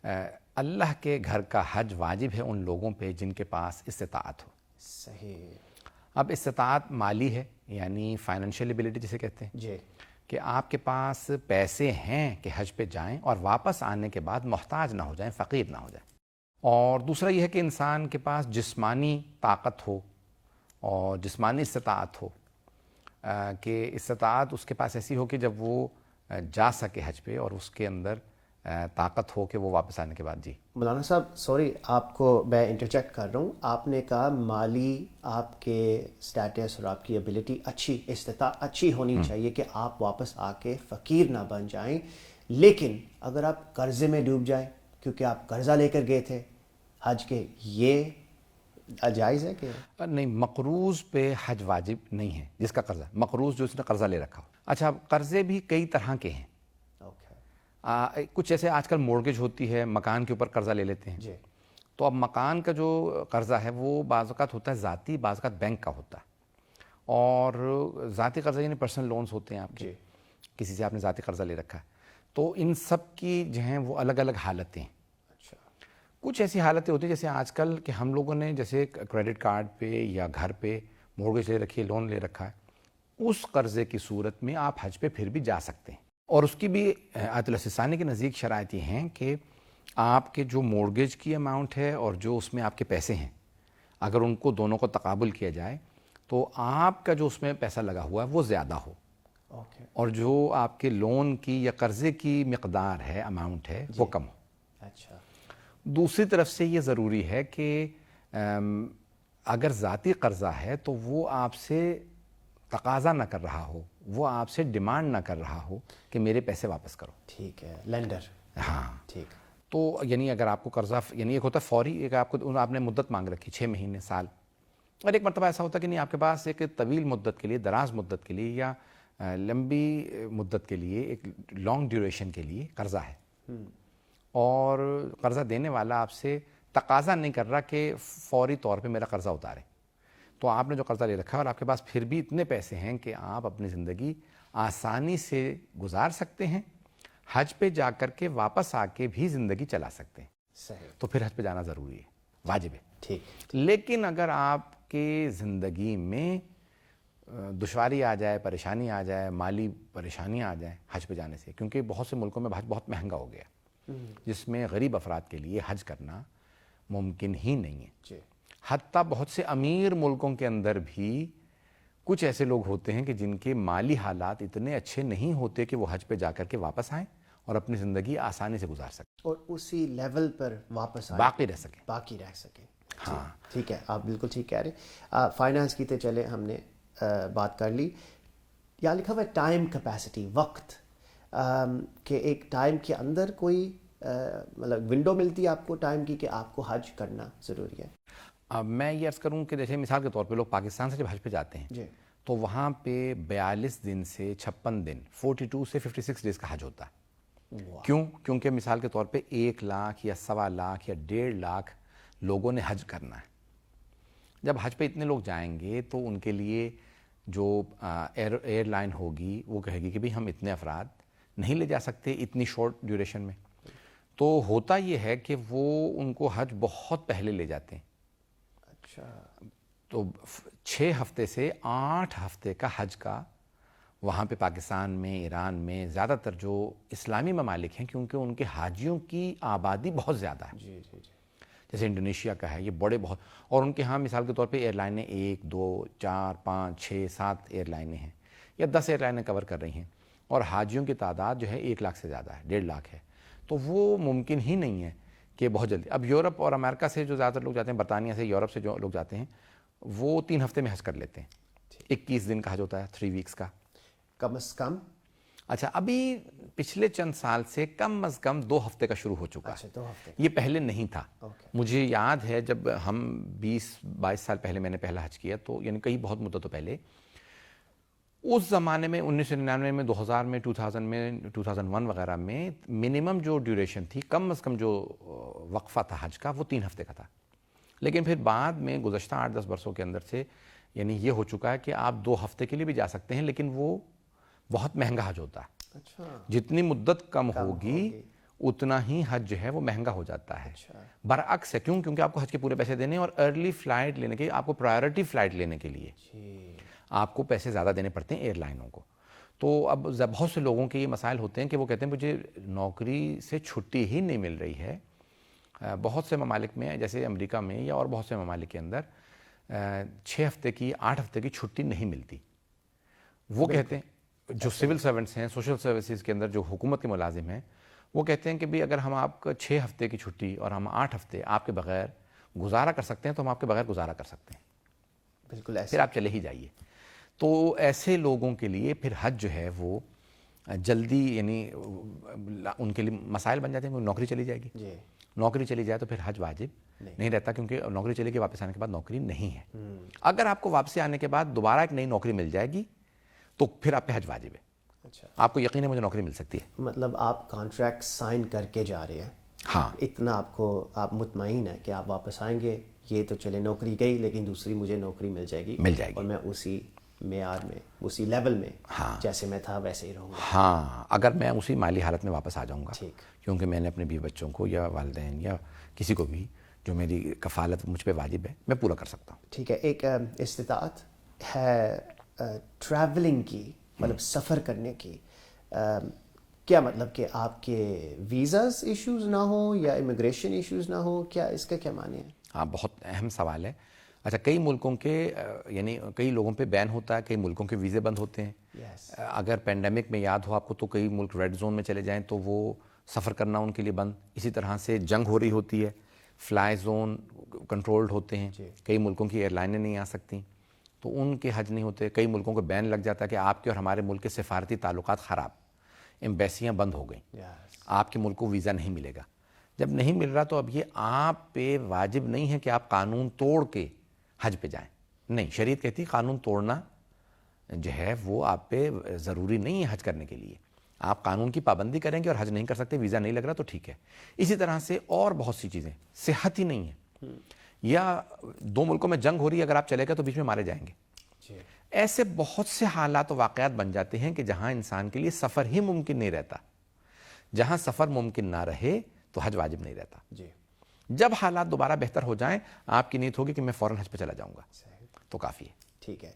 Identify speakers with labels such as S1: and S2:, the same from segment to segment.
S1: اللہ کے گھر کا حج واجب ہے ان لوگوں پہ جن کے پاس استطاعت ہو.
S2: صحیح.
S1: اب استطاعت مالی ہے، یعنی فائنینشیل ایبلٹی جسے کہتے ہیں،
S2: جی.
S1: کہ آپ کے پاس پیسے ہیں کہ حج پہ جائیں اور واپس آنے کے بعد محتاج نہ ہو جائیں، فقیر نہ ہو جائیں. اور دوسرا یہ ہے کہ انسان کے پاس جسمانی طاقت ہو اور جسمانی استطاعت ہو، کہ استطاعت اس کے پاس ایسی ہو کہ جب وہ جا سکے حج پہ اور اس کے اندر طاقت ہو کہ وہ واپس آنے کے بعد. جی
S2: مولانا صاحب سوری آپ کو میں انٹرجیکٹ کر رہا ہوں. آپ نے کہا مالی آپ کے سٹیٹس اور آپ کی ایبلٹی اچھی، استطاعت اچھی ہونی چاہیے کہ آپ واپس آ کے فقیر نہ بن جائیں. لیکن اگر آپ قرضے میں ڈوب جائیں کیونکہ آپ قرضہ لے کر گئے تھے حج کے، یہ جائز ہے کہ
S1: نہیں؟ مقروض پہ حج واجب نہیں ہے. جس کا قرضہ، مقروض جو اس نے قرضہ لے رکھا ہو. اچھا، قرضے بھی کئی طرح کے ہیں. کچھ ایسے آج کل مورگیج ہوتی ہے، مکان کے اوپر قرضہ لے لیتے ہیں.
S2: جی.
S1: تو اب مکان کا جو قرضہ ہے وہ بعض اوقات ہوتا ہے ذاتی، بعض اوقات بینک کا ہوتا ہے. اور ذاتی قرضہ یعنی پرسنل لونز ہوتے ہیں آپ کے، کسی سے آپ نے ذاتی قرضہ لے رکھا ہے. تو ان سب کی جو ہیں وہ الگ الگ حالتیں ہیں. کچھ ایسی حالتیں ہوتی ہیں جیسے آج کل کہ ہم لوگوں نے جیسے کریڈٹ کارڈ پہ یا گھر پہ مورگیج لے رکھی ہے، لون لے رکھا ہے، اس قرضے کی صورت میں آپ حج پہ پھر بھی جا سکتے ہیں. اور اس کی بھی آیت الثانی کے نزدیک شرائط یہ ہیں کہ آپ کے جو مورگیج کی اماؤنٹ ہے اور جو اس میں آپ کے پیسے ہیں، اگر ان کو دونوں کو تقابل کیا جائے تو آپ کا جو اس میں پیسہ لگا ہوا ہے وہ زیادہ ہو، اور جو آپ کے لون کی یا قرضے کی مقدار ہے، اماؤنٹ ہے، وہ کم ہو.
S2: اچھا.
S1: دوسری طرف سے یہ ضروری ہے کہ اگر ذاتی قرضہ ہے تو وہ آپ سے تقاضا نہ کر رہا ہو، وہ آپ سے ڈیمانڈ نہ کر رہا ہو کہ میرے پیسے واپس کرو.
S2: ٹھیک ہے، لینڈر.
S1: ہاں
S2: ٹھیک.
S1: تو یعنی اگر آپ کو قرضہ، یعنی ایک ہوتا ہے فوری، ایک آپ نے مدت مانگ رکھی 6 مہینے، سال، اور ایک مرتبہ ایسا ہوتا ہے کہ نہیں، آپ کے پاس ایک طویل مدت کے لیے، دراز مدت کے لیے یا لمبی مدت کے لیے، ایک لانگ ڈیوریشن کے لیے قرضہ ہے، اور قرضہ دینے والا آپ سے تقاضا نہیں کر رہا کہ فوری طور پہ میرا قرضہ اتارے. تو آپ نے جو قرضہ لے رکھا ہے اور آپ کے پاس پھر بھی اتنے پیسے ہیں کہ آپ اپنی زندگی آسانی سے گزار سکتے ہیں، حج پہ جا کر کے واپس آ کے بھی زندگی چلا سکتے ہیں.
S2: صحیح.
S1: تو پھر حج پہ جانا ضروری ہے، واجب ہے.
S2: ٹھیک.
S1: لیکن اگر آپ کے زندگی میں دشواری آ جائے، پریشانی آ جائے، مالی پریشانی آ جائے حج پہ جانے سے، کیونکہ بہت سے ملکوں میں حج بہت مہنگا ہو گیا، جس میں غریب افراد کے لیے حج کرنا ممکن ہی نہیں ہے.
S2: جی.
S1: حتیٰ بہت سے امیر ملکوں کے اندر بھی کچھ ایسے لوگ ہوتے ہیں کہ جن کے مالی حالات اتنے اچھے نہیں ہوتے کہ وہ حج پہ جا کر کے واپس آئیں اور اپنی زندگی آسانی سے گزار سکیں
S2: اور اسی لیول پر واپس
S1: باقی رہ سکیں.
S2: ہاں ٹھیک ہے، آپ بالکل ٹھیک کہہ رہے. فائنانس کی تو چلے ہم نے بات کر لی. یہاں لکھا ہوا ہے ٹائم کیپیسٹی، وقت، کہ ایک ٹائم کے اندر کوئی مطلب ونڈو ملتی ہے آپ کو ٹائم کی کہ آپ کو حج کرنا ضروری ہے.
S1: اب میں یہ عرض کروں کہ جیسے مثال کے طور پہ لوگ پاکستان سے جب حج پہ جاتے ہیں تو وہاں پہ 42 دن سے 56 دن، 42 سے 56 ڈیز کا حج ہوتا ہے. کیوں؟ کیونکہ مثال کے طور پہ 1 لاکھ یا 1.25 لاکھ یا 1.5 لاکھ لوگوں نے حج کرنا ہے. جب حج پہ اتنے لوگ جائیں گے تو ان کے لیے جو ایئر لائن ہوگی وہ کہے گی کہ بھئی ہم اتنے افراد نہیں لے جا سکتے اتنی شارٹ ڈیوریشن میں. تو ہوتا یہ ہے کہ وہ ان کو حج بہت پہلے لے جاتے ہیں.
S2: اچھا.
S1: تو 6 ہفتے سے 8 ہفتے کا حج کا وہاں پہ پاکستان میں، ایران میں، زیادہ تر جو اسلامی ممالک ہیں کیونکہ ان کے حاجیوں کی آبادی بہت زیادہ ہے.
S2: جی جی جی.
S1: جیسے انڈونیشیا کا ہے، یہ بڑے بہت، اور ان کے ہاں مثال کے طور پہ ایئر لائنیں 1 2 4 5 6 7 ایئر لائنیں ہیں یا 10 ایئر لائنیں کور کر رہی ہیں، اور حاجیوں کی تعداد جو ہے 1 لاکھ سے زیادہ ہے، 1.5 لاکھ ہے. تو وہ ممکن ہی نہیں ہے کہ بہت جلدی. اب یورپ اور امریکہ سے جو زیادہ تر لوگ جاتے ہیں، برطانیہ سے، یورپ سے جو لوگ جاتے ہیں، وہ 3 ہفتے میں حج کر لیتے ہیں. 21 دن کا حج ہوتا ہے، 3 ویکس کا
S2: کم از کم.
S1: اچھا، ابھی پچھلے چند سال سے کم از کم 2 ہفتے کا شروع ہو چکا ہے.
S2: 2 ہفتے.
S1: یہ پہلے نہیں تھا. مجھے یاد ہے جب ہم 20-22 سال پہلے میں نے پہلا حج کیا، تو یعنی کئی بہت مدتوں پہلے، اس زمانے میں 1999 میں، 2000 میں، 2000 میں، 2001 وغیرہ میں منیمم جو ڈیوریشن تھی، کم از کم جو وقفہ تھا حج کا، وہ 3 ہفتے کا تھا. لیکن پھر بعد میں گزشتہ 8-10 برسوں کے اندر سے یعنی یہ ہو چکا ہے کہ آپ 2 ہفتے کے لیے بھی جا سکتے ہیں، لیکن وہ بہت مہنگا حج ہوتا ہے.
S2: اچھا.
S1: جتنی مدت کم ہوگی اتنا ہی حج جو ہے وہ مہنگا ہو جاتا ہے. برعکس ہے. کیوں؟ کیونکہ آپ کو حج کے پورے پیسے دینے ہیں اور ارلی فلائٹ لینے کے، آپ کو پرائیورٹی فلائٹ لینے کے لیے آپ کو پیسے زیادہ دینے پڑتے ہیں ایئر لائنوں کو. تو اب بہت سے لوگوں کے یہ مسائل ہوتے ہیں کہ وہ کہتے ہیں مجھے نوکری سے چھٹی ہی نہیں مل رہی ہے. بہت سے ممالک میں جیسے امریکہ میں یا اور بہت سے ممالک کے اندر 6 ہفتے کی 8 ہفتے کی چھٹی نہیں ملتی. وہ کہتے ہیں جو سول سرونٹس ہیں، سوشل سروسز کے اندر جو حکومت کے ملازم ہیں، وہ کہتے ہیں کہ بھی اگر ہم آپ کا 6 ہفتے کی چھٹی اور ہم 8 ہفتے آپ کے بغیر گزارا کر سکتے ہیں تو ہم آپ کے بغیر گزارا کر سکتے ہیں.
S2: بالکل ایسے.
S1: پھر آپ چلے ہی جائیے. تو ایسے لوگوں کے لیے پھر حج جو ہے وہ جلدی یعنی ان کے لیے مسائل بن جاتے ہیں. نوکری چلی جائے گی، نوکری چلی جائے تو پھر حج واجب نہیں رہتا، کیونکہ نوکری چلے گی، واپس آنے کے بعد نوکری نہیں ہے. اگر آپ کو واپسی آنے کے بعد دوبارہ ایک نئی نوکری مل جائے گی تو پھر آپ پہ حج واجب ہے.
S2: اچھا،
S1: آپ کو یقین ہے مجھے نوکری مل سکتی ہے.
S2: مطلب آپ کانٹریکٹ سائن کر کے جا رہے ہیں.
S1: ہاں،
S2: اتنا آپ مطمئن ہیں کہ آپ واپس آئیں گے. یہ تو چلے نوکری گئی لیکن دوسری مجھے نوکری مل جائے گی اور میں اسی معیار میں، اسی لیول میں جیسے میں تھا ویسے ہی رہوں گا.
S1: ہاں، اگر میں اسی مالی حالت میں واپس آ جاؤں گا،
S2: ٹھیک،
S1: کیونکہ میں نے اپنے بیوی بچوں کو یا والدین یا کسی کو بھی جو میری کفالت مجھ پہ واجب ہے میں پورا کر سکتا ہوں.
S2: ٹھیک ہے. ایک استطاعت ہے ٹریولنگ کی، مطلب سفر کرنے کی. کیا مطلب کہ آپ کے ویزاز ایشوز نہ ہوں یا امیگریشن ایشوز نہ ہوں؟ کیا اس کا کیا معنی ہے؟
S1: ہاں، بہت اہم سوال ہے. اچھا، کئی ملکوں کے یعنی کئی لوگوں پہ بین ہوتا ہے، کئی ملکوں کے ویزے بند ہوتے ہیں. اگر پینڈیمک میں یاد ہو آپ کو تو کئی ملک ریڈ زون میں چلے جائیں تو وہ سفر کرنا ان کے لیے بند. اسی طرح سے جنگ ہو رہی ہوتی ہے، فلائی زون کنٹرولڈ ہوتے ہیں، کئی ملکوں کی ایئر لائنیں نہیں آ سکتی تو ان کے حج نہیں ہوتے. کئی ملکوں کو بین لگ جاتا ہے کہ آپ کے اور ہمارے ملک کے سفارتی تعلقات خراب، ایمبیسیاں بند ہو گئیں، آپ کے ملک کو ویزا نہیں ملے گا. جب نہیں مل رہا تو اب یہ آپ پہ واجب نہیں ہے کہ آپ قانون توڑ کے حج پہ جائیں. نہیں، شریعت کہتی قانون توڑنا جو ہے وہ آپ پہ ضروری نہیں ہے حج کرنے کے لیے. آپ قانون کی پابندی کریں گے اور حج نہیں کر سکتے، ویزا نہیں لگ رہا تو ٹھیک ہے. اسی طرح سے اور بہت سی چیزیں، صحت ہی نہیں ہے یا 2 ملکوں میں جنگ ہو رہی ہے، اگر آپ چلے گئے تو بیچ میں مارے جائیں گے. ایسے بہت سے حالات و واقعات بن جاتے ہیں کہ جہاں انسان کے لیے سفر ہی ممکن نہیں رہتا. جہاں سفر ممکن نہ رہے تو حج واجب نہیں رہتا. جب حالات دوبارہ بہتر ہو جائیں، آپ کی نیت ہوگی کہ میں فوراً حج پہ چلا جاؤں گا تو کافی ہے.
S2: ٹھیک ہے.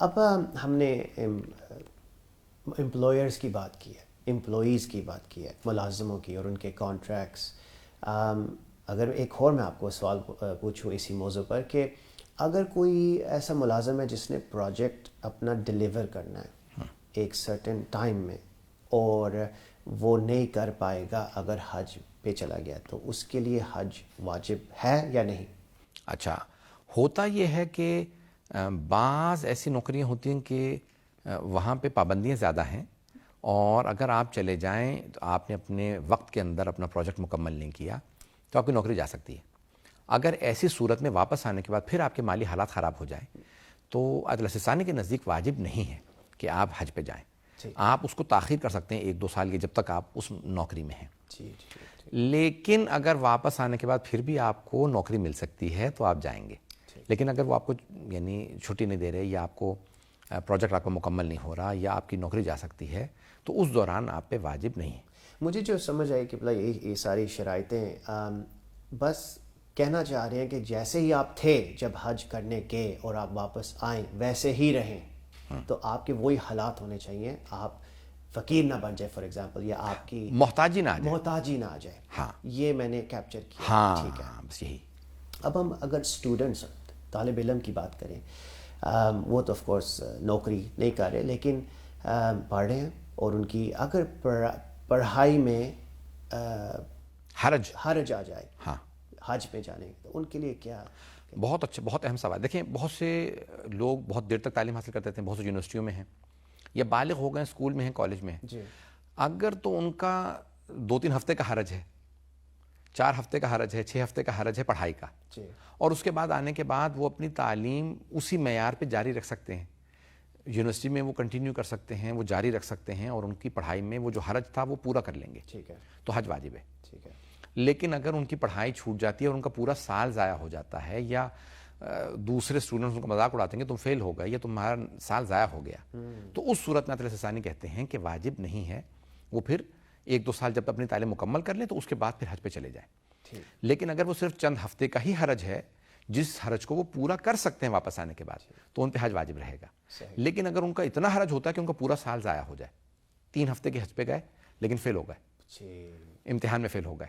S2: اب ہم نے امپلائرز کی بات کی ہے، امپلائیز کی بات کی ہے، ملازموں کی اور ان کے کانٹریکٹس. اگر ایک اور میں آپ کو سوال پوچھوں اسی موضوع پر کہ اگر کوئی ایسا ملازم ہے جس نے پروجیکٹ اپنا ڈیلیور کرنا ہے ایک سرٹن ٹائم میں اور وہ نہیں کر پائے گا اگر حج پہ چلا گیا، تو اس کے لیے حج واجب ہے یا نہیں؟
S1: اچھا، ہوتا یہ ہے کہ بعض ایسی نوکریاں ہوتی ہیں کہ وہاں پہ پابندیاں زیادہ ہیں اور اگر آپ چلے جائیں تو آپ نے اپنے وقت کے اندر اپنا پروجیکٹ مکمل نہیں کیا تو آپ کی نوکری جا سکتی ہے. اگر ایسی صورت میں واپس آنے کے بعد پھر آپ کے مالی حالات خراب ہو جائیں تو عدل ثانی کے نزدیک واجب نہیں ہے کہ آپ حج پہ جائیں. آپ اس کو تاخیر کر سکتے ہیں 1-2 سال کی جب تک آپ اس نوکری میں ہیں. لیکن اگر واپس آنے کے بعد پھر بھی آپ کو نوکری مل سکتی ہے تو آپ جائیں گے. لیکن اگر وہ آپ کو یعنی چھٹی نہیں دے رہے یا آپ کو پروجیکٹ آپ کو مکمل نہیں ہو رہا یا آپ کی نوکری جا سکتی ہے تو اس دوران آپ پہ واجب نہیں ہے.
S2: مجھے جو سمجھ آئی کہ یہ ساری شرائطیں بس کہنا چاہ رہے ہیں کہ جیسے ہی آپ تھے جب حج کرنے گئے اور آپ واپس آئیں ویسے ہی رہیں. تو آپ کے وہی حالات ہونے چاہیے، آپ فقیر نہ بن جائے فار ایگزامپل، یا آپ کی
S1: محتاجی نہ
S2: آ جائے.
S1: ہاں،
S2: یہ میں نے کیپچر کیا.
S1: ہاں،
S2: ٹھیک ہے.
S1: بس یہی.
S2: اب ہم اگر اسٹوڈنٹس طالب علم کی بات کریں، وہ تو آف کورس نوکری نہیں کر رہے لیکن پڑھ رہے ہیں اور ان کی اگر پڑھائی میں حرج آ جائے
S1: ہاں
S2: حج پہ جانے تو ان کے لیے کیا؟
S1: بہت اچھا، بہت اہم سوال. دیکھیں، بہت سے لوگ بہت دیر تک تعلیم حاصل کرتے تھے، بہت سے یونیورسٹیوں میں ہیں یا بالغ ہو گئے، اسکول میں ہیں، کالج میں ہیں. اگر تو ان کا 2-3 ہفتے کا حرج ہے، 4 ہفتے کا حرج ہے، 6 ہفتے کا حرج ہے پڑھائی کا، اور اس کے بعد آنے کے بعد وہ اپنی تعلیم اسی معیار پہ جاری رکھ سکتے ہیں، یونیورسٹی میں وہ کنٹینیو کر سکتے ہیں، وہ جاری رکھ سکتے ہیں اور ان کی پڑھائی میں وہ جو حرج تھا وہ پورا کر لیں گے، تو حج واجب ہے. لیکن اگر ان کی پڑھائی چھوٹ جاتی ہے اور ان کا پورا سال ضائع ہو جاتا ہے یا دوسرے اسٹوڈنٹس ان کا مذاق اڑاتے ہیں کہ تم فیل ہو گئے یا تمہارا سال ضائع ہو گیا، تو اس صورت میں عدل ثانی کہتے ہیں کہ واجب نہیں ہے. وہ پھر 1-2 سال جب اپنی تعلیم مکمل کر لیں تو اس کے بعد پھر حج پہ چلے جائیں.
S2: ٹھیک.
S1: لیکن اگر وہ صرف چند ہفتے کا ہی حرج ہے جس حرج کو وہ پورا کر سکتے ہیں واپس آنے کے بعد, تو ان پہ حج واجب رہے گا. لیکن اگر ان کا اتنا حرج ہوتا ہے کہ ان کا پورا سال ضائع ہو جائے, 3 ہفتے کے حج پہ گئے لیکن فیل ہو گئے, امتحان میں فیل ہو گئے,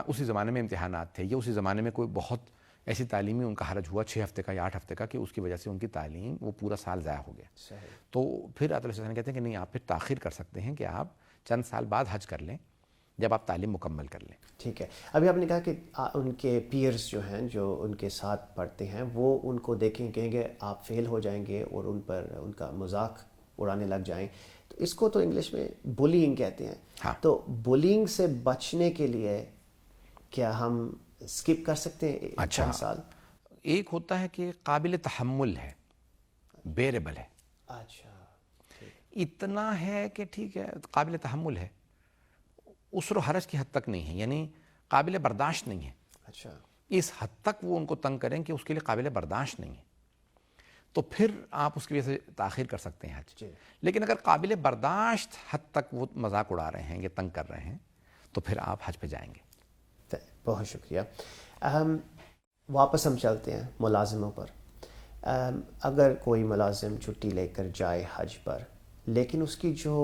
S1: اسی زمانے میں امتحانات تھے, یا اسی زمانے میں کوئی بہت ایسی تعلیمی ان کا حرج ہوا 6 ہفتے کا یا 8 ہفتے کا کہ اس کی وجہ سے ان کی تعلیم وہ پورا سال ضائع ہو گیا, تو پھر آقا صلی اللہ علیہ وسلم کہتے ہیں کہ نہیں, آپ پھر تاخیر کر سکتے ہیں کہ آپ چند سال بعد حج کر لیں جب آپ تعلیم مکمل کر لیں.
S2: ٹھیک ہے. ابھی آپ نے کہا کہ ان کے پیئرز جو ہیں جو ان کے ساتھ پڑھتے ہیں وہ ان کو دیکھیں, کہیں گے آپ فیل ہو جائیں گے اور ان پر ان کا مذاق اڑانے لگ جائیں, تو اس کو تو انگلش میں بولینگ کہتے ہیں.
S1: ہاں.
S2: تو بولینگ سے بچنے کے لیے کیا ہم اسکپ کر سکتے ہیں چند سال؟
S1: ایک ہوتا ہے کہ قابل تحمل ہے, بیریبل ہے.
S2: اچھا,
S1: اتنا ہے کہ ٹھیک ہے, قابل تحمل ہے, عسر و حرج کی حد تک نہیں ہے, یعنی قابل برداشت نہیں ہے.
S2: اچھا,
S1: اس حد تک وہ ان کو تنگ کریں کہ اس کے لیے قابل برداشت نہیں ہے, تو پھر آپ اس کی وجہ سے تاخیر کر سکتے ہیں حج. لیکن اگر قابل برداشت حد تک وہ مذاق اڑا رہے ہیں یا تنگ کر رہے ہیں تو پھر آپ حج پہ جائیں گے.
S2: بہت شکریہ. واپس ہم چلتے ہیں ملازموں پر. اگر کوئی ملازم چھٹی لے کر جائے حج پر, لیکن اس کی جو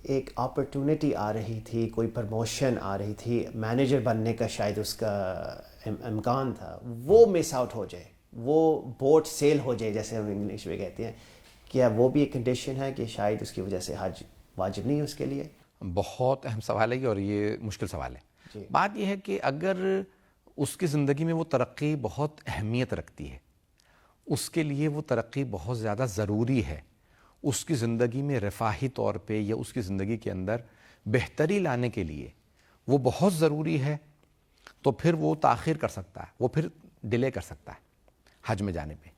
S2: ایک اپرچونٹی آ رہی تھی, کوئی پروموشن آ رہی تھی, مینیجر بننے کا شاید اس کا امکان تھا, وہ مس آؤٹ ہو جائے, وہ بوٹ سیل ہو جائے جیسے ہم انگلش میں کہتے ہیں, کیا وہ بھی ایک کنڈیشن ہے کہ شاید اس کی وجہ سے حج واجب نہیں ہے اس کے لیے؟
S1: بہت اہم سوال ہے اور یہ مشکل سوال ہے. بات یہ ہے کہ اگر اس کی زندگی میں وہ ترقی بہت اہمیت رکھتی ہے, اس کے لیے وہ ترقی بہت زیادہ ضروری ہے, اس کی زندگی میں رفاہی طور پہ یا اس کی زندگی کے اندر بہتری لانے کے لیے وہ بہت ضروری ہے, تو پھر وہ تاخیر کر سکتا ہے, وہ پھر ڈیلے کر سکتا ہے حج میں جانے پہ.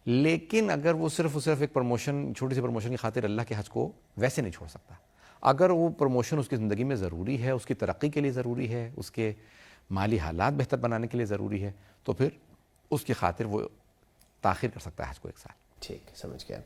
S1: لیکن اگر وہ صرف ایک پروموشن, چھوٹی سی پروموشن کی خاطر اللہ کے حج کو ویسے نہیں چھوڑ سکتا. اگر وہ پروموشن اس کی زندگی میں ضروری ہے, اس کی ترقی کے لیے ضروری ہے, اس کے مالی حالات بہتر بنانے کے لیے ضروری ہے, تو پھر اس کی خاطر وہ تاخیر کر سکتا ہے حج کو 1 سال.
S2: ٹھیک, سمجھ گیا.